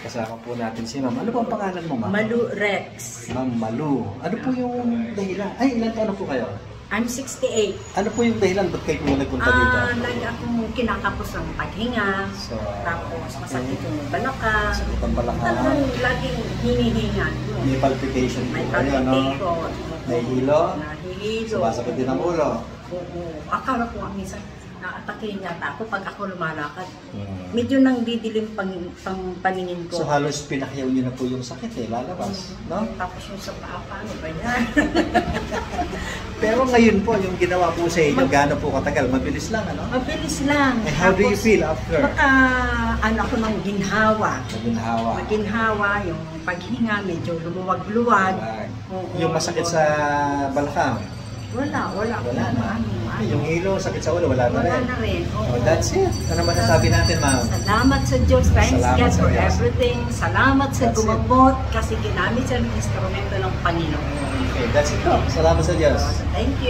Kasama po natin si Ma'am. Ano po ang pangalan mo, Ma'am? Malu Rex. Ma'am Malu. Ano po yung dahilan? Ay, ilan taon po kayo? I'm 68. Ano po yung dahilan? Ba't kayo po nagpunta dito? Lagi akong kinakapos ng paghinga. So, Tapos masakit yung balakang. sakit ang balakang. Talagang laging hinihinga. May palpitation po. May Ayun, no? palpitation. Nahihilo. Nahihilo. Sumasakit din ang ulo. Oo. Akala ko ang minsan naatakin yata ako pag ako lumalakad. Hmm. Medyo nang didilim paningin ko. So halos pinakyaw niyo na po yung sakit lalabas, no? Tapos yung sa paa, paano ba yan? Pero ngayon po, yung ginawa po sa inyo, gaano po katagal? Mabilis lang, ano? Mabilis lang. And how do you Tapos, feel after? ano ako ng ginhawa. Naginhawa. Maginhawa, yung paghinga, medyo lumuwag-luwag. Oo. Yung masakit sa balakang? Wala Wala na. Yung hilo, sakit sa ulo, wala na rin. Wala na rin. Oo. Oh, that's it. Ano masasabi natin, Ma'am? Salamat sa Diyos. Thanks Salamat God sa for Diyos. everything. Salamat sa That's it. gumamot kasi ginamit siya ng instrumento ng Panginoon. Okay, that's it. Salamat sa Diyos. So, thank you.